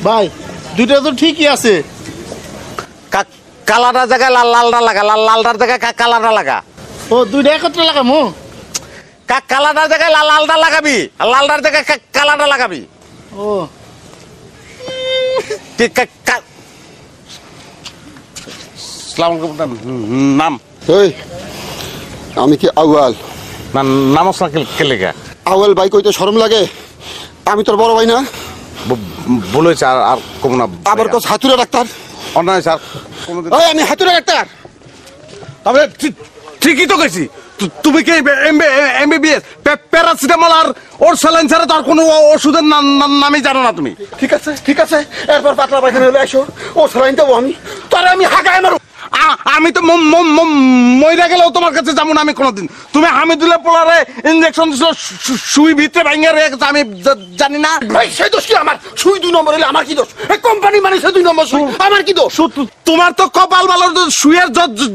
ভাই দুইটা তো ঠিকই আছে, কালারটা জায়গায় লালটা লাগা, লালটার জায়গায় কালারটা লাগা। ও দুইটা একত্রে লাগামো? কালারটার জায়গায় লালটা লাগাবি, আর লালটার জায়গায় কালারটা লাগাবি। ও নাম এই আমি কি আউয়াল? নামস না কেলেগা? আউয়াল ভাই কইতে শরম লাগে? আমি তোর বড় ভাই না? বলেছে আর কম না। আবার কোস হাতুড়ে ডাক্তার? অন্যায় স্যার। ওই আমি হাতুড়ে ডাক্তার। তবে ঠিকই তো কইছি। তুমি কি এমবিবিএস প্যারাসিটামল আর ওর স্যালাইন ছাড়া তো আর কোনো ওষুধের নামই জানো না তুমি? ঠিক আছে ঠিক আছে, এরপর পাতলা পায়খানা হলে আসো, ও স্যালাইন দেবো আমি, তোরে আমি হাগায় মারো। আমি তো মইরা গেলেও তোমার কাছে যাবো না আমি কোনোদিন। তুমি হামিদুল্লাহ পোলারে ইনজেকশন দিছো, সুই ভিতরে ভাঙিয়ে রেখে গেছে, আমি জানি না। ভাই সেই দোষ কি আমার? সুই 2 নম্বর হলে আমার কি দোষ? এই কোম্পানি মানে সে 2 নম্বর সুই, আমার কি দোষ? তোমার তো কপাল ভালো, সুইয়ের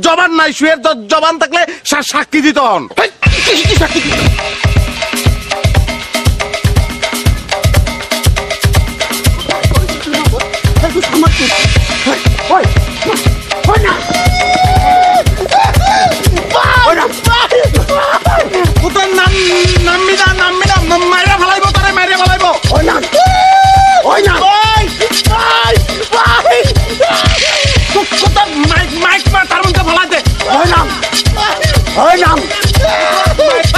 জবান নাই। সুইয়ের জবান থাকলে সাক্ষী দিত হন। কি সাক্ষী দিত? মাইরা ফেলাইবো তারে, মাইরা ফেলাইবো। মাইক তার মধ্যে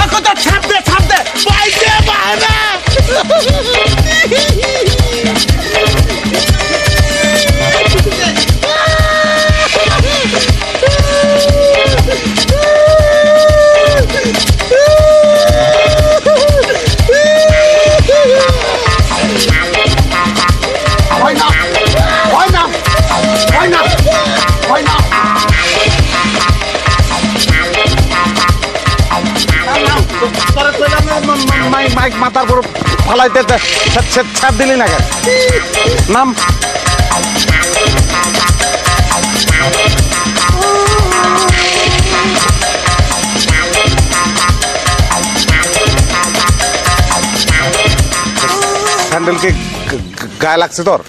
ফেলাইতে ছাপ দে, ছাপ দে। মাইক মাথার উপর ফলাইতে ছাপ দিলি না কেন? নাম স্যান্ডেল কি গায়ে লাগছে তোর?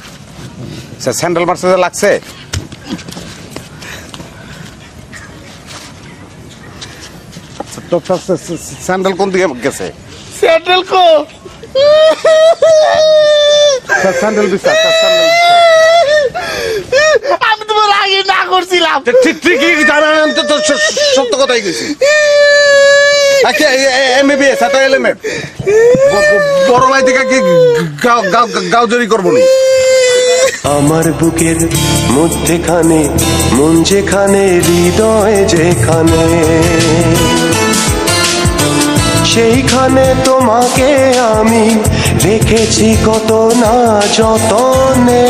স্যান্ডেল মারছে লাগছে? স্যান্ডেল কোন দিকে গেছে? স্যান্ডেল কো? স্যান্ডেল দিছে। আমি তোমার আগে না করছিলাম। ঠিকই জানা, আমি তো সত্য কথাই কইছি। আচ্ছা এমবিবিএস এত এলএমএফ বড় ভাই থেকে কি গাউজরি করবো নি? আমার বুকের মধ্যেখানে মন যেখানে, হৃদয় যেখানে, সেইখানে তোমাকে আমি রেখেছি কত না যতনে।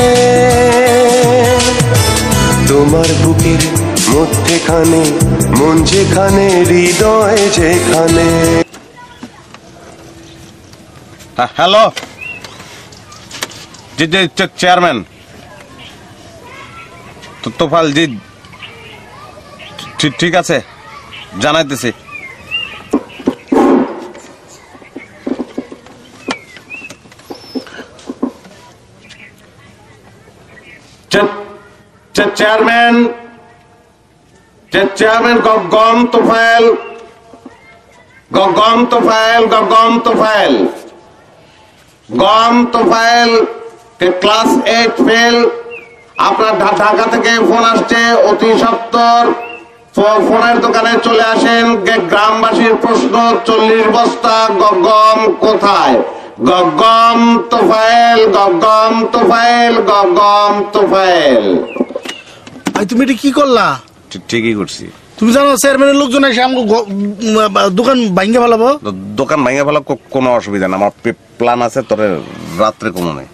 তোমার বুকের মধ্যেখানে মন যেখানে, হৃদয় যেখানে। হ্যালো জি জি চেয়ারম্যান তোফাল জি, ঠিক আছে জানাইতেছি। চেয়ারম্যান চেয়ারম্যান গম তোফায়েল, গম তোফায়েল, গম তোফায়েল, গম তোফায়েল ক্লাস 8 ফেল। আপনার ঢাকা থেকে ফোন আসছে, অতি সত্বর ফোনের দোকানে চলে আসেন। গ্রামবাসীর প্রশ্ন, 40 বস্তা গম কোথায়? গম তোফায়েল, গম তোফায়েল, গম তোফায়েল। ভাই তুমি এটা কি করলা? ঠিকই করছি। তুমি জানো চেয়ারম্যানের লোকজন এসে আমাকে দোকান ভাঙ্গে ফেলাবো। দোকান ভাঙ্গে ফেলা কোনো অসুবিধা না, আমার প্ল্যান আছে তোরে রাত্রে কোনো নেই।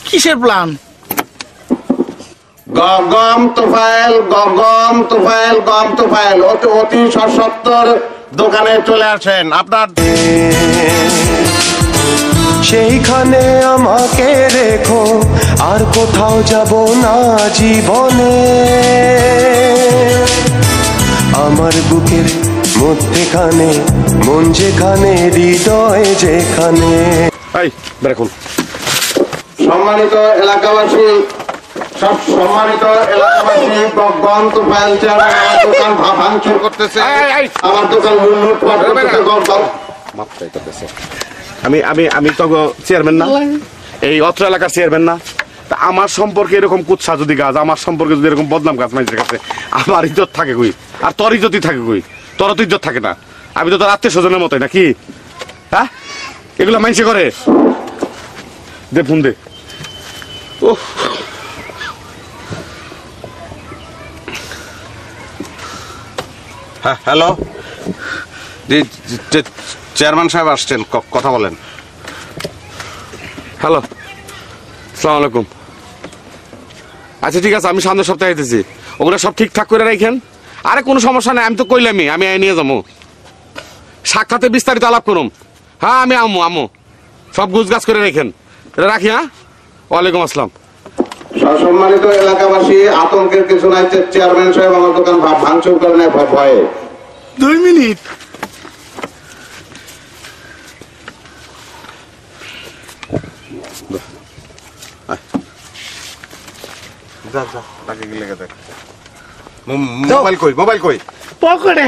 কিসের প্ল্যান? গম তোফায়েল, গম তোফায়েল, গম তোফায়েল অতি সত্বর দোকানে চলে আসেন। আপনার সেইখানে আমাকে রেখো, আর কোথাও যাব না জীবনে। আমার বুকের মধ্যেখানে মন যেখানে, হৃদয় যেখানে। এই বেরকুন সম্মানিত এলাকাবাসী সম্মানিত এলাকাবাসী গম তুফাইল চেয়ারম্যান আমার দোকান ভাঙচুর করতেছে, আমার দোকান লুটপাট করতেছে। আমি তো চেয়ারম্যান না, এই অত্র এলাকার চেয়ারম্যান না। তা আমার সম্পর্কে এরকম কুৎসা যদি গাছ, আমার সম্পর্কে যদি এরকম বদনাম গাছ মানুষের কাছে, আমার ইজ্জত থাকে কই? আর তোর ইজ্জতই থাকে কই? তোর তো ইজ্জত থাকে না। আমি তো তোর আত্মীয় স্বজনের মতোই নাকি? হ্যাঁ, এগুলো মানুষে করে। দে ফোন দে। ও হ্যাঁ, হ্যালো, চেয়ারম্যান সাহেব আসছেন, কথা বলেন। হ্যালো, আসসালামু আলাইকুম। আচ্ছা ঠিক আছে, আমি সামনের সপ্তাহে আইতেছি। ওগুলো সব ঠিকঠাক করে রাখেন। আরে কোনো সমস্যা নাই, আমি তো কইলামই আমি নিয়ে যাবো। সাক্ষাতে বিস্তারিত আলাপ করুম। হ্যাঁ আমি আমু সব গুছ গাছ করে রেখেন। এটা রাখি। হ্যাঁ, ওয়ালাইকুম আসসালাম। সম্মানিত এলাকাবাসী, আতঙ্কের কিছু নাই। চেয়ারম্যান সাহেব আমার দোকান ভাঙচুর করে নেয় ভয়ে। 2 মিনিট। যা যা, তাকে গিয়ে লেগে দেখ। মোবাইল কই? পকেটে।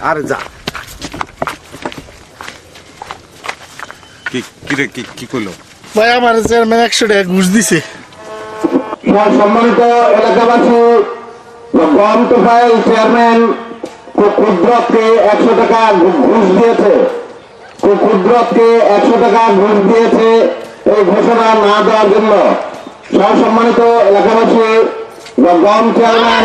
আরে যা। কি কইলো? ভাই আমার চেয়ারম্যান 100 টাকা ঘুষ দিছে। সম্মানিত এলাকাবাসী, গম তুফাইল চেয়ারম্যান কুদরতকে 100 টাকা ঘুষ দিয়েছে। কুদরতকে 100 টাকা ঘুষ দিয়েছে এই ঘোষণা না দেওয়ার জন্য। সম্মানিত এলাকাবাসী, গম চেয়ারম্যান